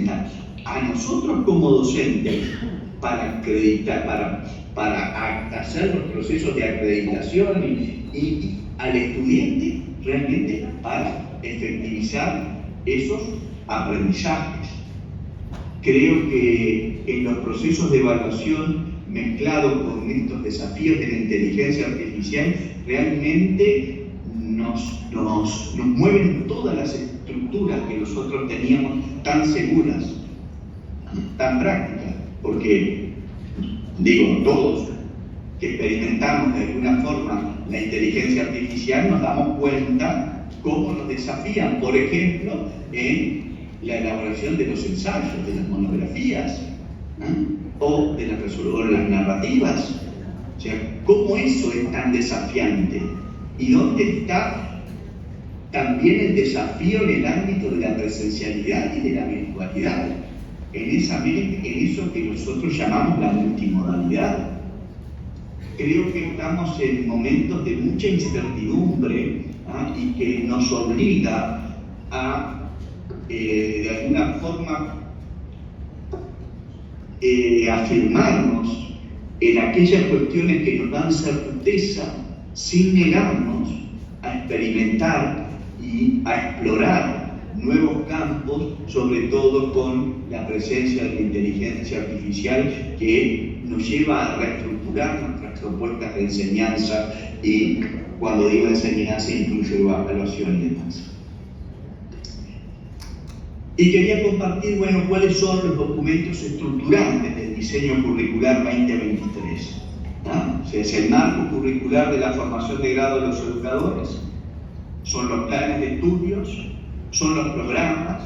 fundamental a nosotros como docentes para acreditar, para hacer los procesos de acreditación y al estudiante realmente para efectivizar esos aprendizajes. Creo que en los procesos de evaluación mezclados con estos desafíos de la inteligencia artificial realmente nos mueven todas las estructuras que nosotros teníamos tan seguras, tan prácticas, porque digo, todos que experimentamos de alguna forma la inteligencia artificial nos damos cuenta cómo nos desafían, por ejemplo, en la elaboración de los ensayos, de las monografías, o de las narrativas. O sea, cómo eso es tan desafiante y dónde está también el desafío en el ámbito de la presencialidad y de la virtualidad, en eso que nosotros llamamos la multimodalidad. Creo que estamos en momentos de mucha incertidumbre y que nos obliga a de alguna forma afirmarnos en aquellas cuestiones que nos dan certeza sin negarnos a experimentar y a explorar nuevos campos, sobre todo con la presencia de la inteligencia artificial que nos lleva a reestructurar nuestras propuestas de enseñanza, y cuando digo enseñanza incluye evaluación y demás. Y quería compartir, cuáles son los documentos estructurantes del diseño curricular 2023. O sea, es el marco curricular de la formación de grado de los educadores, son los planes de estudios, son los programas,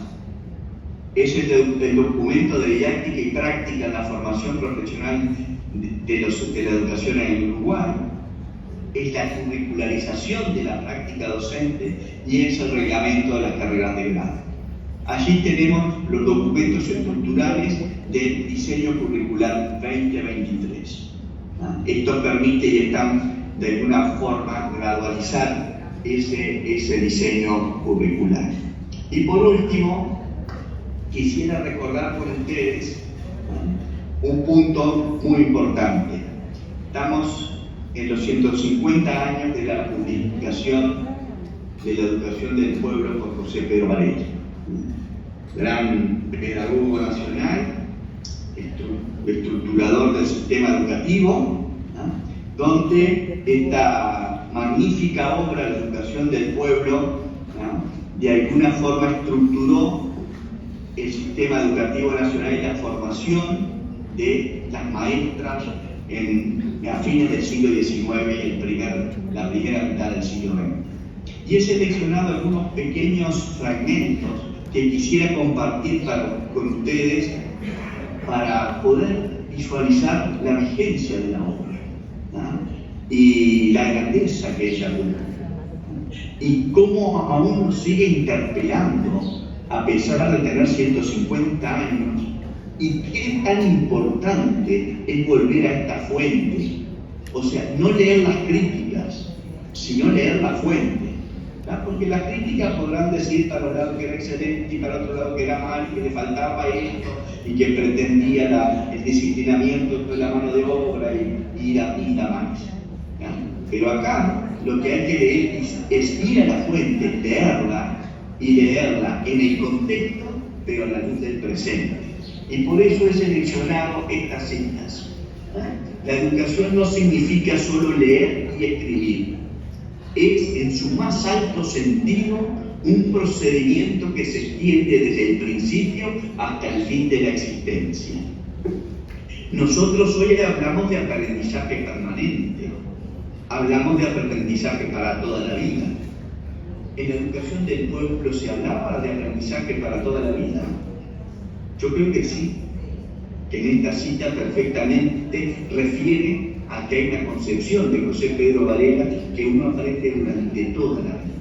es el documento de didáctica y práctica en la formación profesional de la educación en el Uruguay, es la curricularización de la práctica docente y es el reglamento de las carreras de grado. Allí tenemos los documentos estructurales del diseño curricular 2023. Esto permite y están de alguna forma gradualizar ese diseño curricular. Y por último, quisiera recordar con ustedes un punto muy importante. Estamos en los 150 años de la publicación de la educación del pueblo por José Pedro Varela, gran pedagogo nacional, estructurador del sistema educativo, donde esta magnífica obra de educación del pueblo de alguna forma estructuró el sistema educativo nacional y la formación de las maestras a fines del siglo XIX y la primera mitad del siglo XX. Y he seleccionado algunos pequeños fragmentos que quisiera compartir con ustedes para poder visualizar la vigencia de la obra y la grandeza que ella cumple y cómo aún nos sigue interpelando a pesar de tener 150 años, y qué tan importante es volver a esta fuente. O sea, no leer las críticas, sino leer la fuente. Porque las críticas podrán decir para un lado que era excelente y para otro lado que era mal, y que le faltaba esto, y que pretendía el disciplinamiento de la mano de obra y la más. Pero acá lo que hay que leer es ir a la fuente, leerla en el contexto, pero a la luz del presente. Y por eso he seleccionado estas citas. La educación no significa solo leer y escribir. Es, en su más alto sentido, un procedimiento que se extiende desde el principio hasta el fin de la existencia. Nosotros hoy hablamos de aprendizaje permanente, hablamos de aprendizaje para toda la vida. ¿En la educación del pueblo se hablaba de aprendizaje para toda la vida? Yo creo que sí, que en esta cita perfectamente refiere a que hay una concepción de José Pedro Varela que uno aprende durante toda la vida.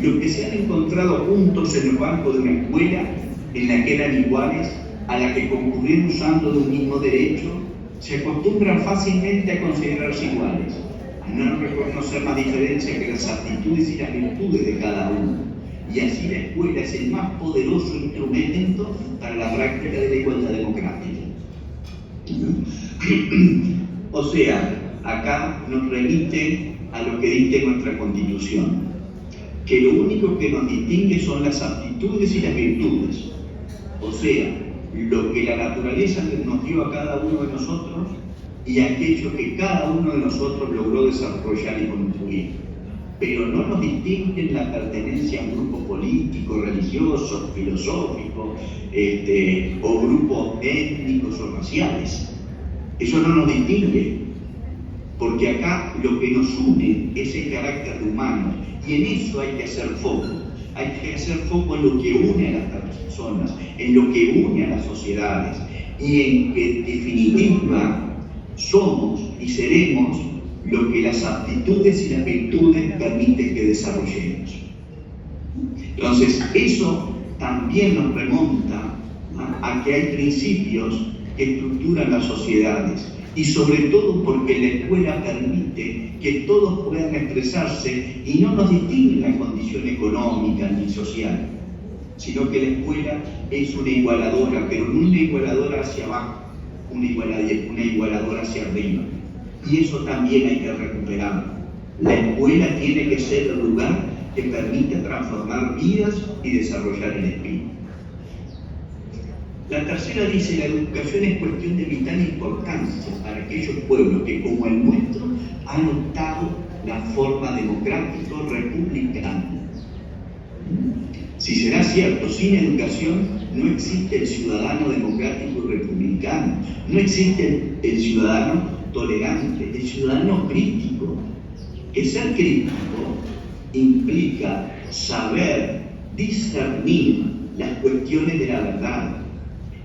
Los que se han encontrado juntos en el banco de una escuela en la que eran iguales, a la que concurrieron usando de un mismo derecho, se acostumbran fácilmente a considerarse iguales, a no reconocer más diferencia que las aptitudes y las virtudes de cada uno, y así la escuela es el más poderoso instrumento para la práctica de la igualdad democrática. O sea, acá nos remite a lo que dice nuestra Constitución, que lo único que nos distingue son las aptitudes y las virtudes. O sea, lo que la naturaleza nos dio a cada uno de nosotros y aquello que cada uno de nosotros logró desarrollar y construir. Pero no nos distinguen la pertenencia a un grupo político, religioso, filosófico, o grupos étnicos o raciales. Eso no nos distingue, porque acá lo que nos une es el carácter humano, y en eso hay que hacer foco. Hay que hacer foco en lo que une a las personas, en lo que une a las sociedades, y en que en definitiva somos y seremos lo que las aptitudes y las virtudes permiten que desarrollemos. Entonces, eso también nos remonta a que hay principios que estructuran las sociedades, y sobre todo porque la escuela permite que todos puedan expresarse y no nos distingue la condición económica ni social, sino que la escuela es una igualadora, pero no una igualadora hacia abajo, una igualadora hacia arriba. Y eso también hay que recuperarlo. La escuela tiene que ser el lugar que permite transformar vidas y desarrollar el espíritu. La tercera dice: la educación es cuestión de vital importancia para aquellos pueblos que, como el nuestro, han optado la forma democrático-republicana. Si será cierto, sin educación no existe el ciudadano democrático y republicano, no existe el ciudadano tolerante, el ciudadano crítico. Que ser crítico implica saber discernir las cuestiones de la verdad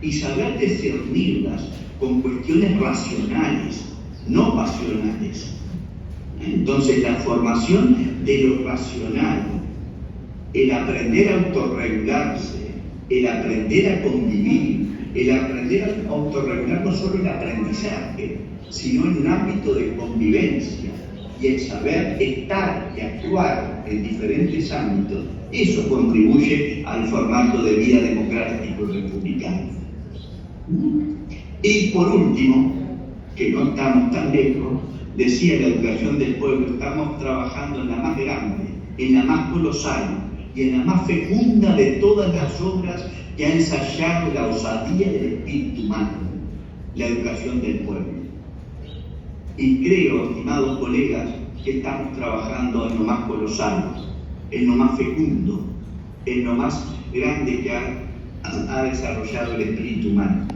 y saber discernirlas con cuestiones racionales, no pasionales. Entonces, la formación de lo racional, el aprender a autorregularse, el aprender a convivir, el aprender a autorregular no solo el aprendizaje, sino en un ámbito de convivencia, y el saber estar y actuar en diferentes ámbitos, eso contribuye al formato de vida democrático y republicano. Y por último, que no estamos tan lejos, decía la educación del pueblo, estamos trabajando en la más grande, en la más colosal y en la más fecunda de todas las obras que ha ensayado la osadía del espíritu humano, la educación del pueblo. Y creo, estimados colegas, que estamos trabajando en lo más colosal, en lo más fecundo, en lo más grande que ha desarrollado el espíritu humano.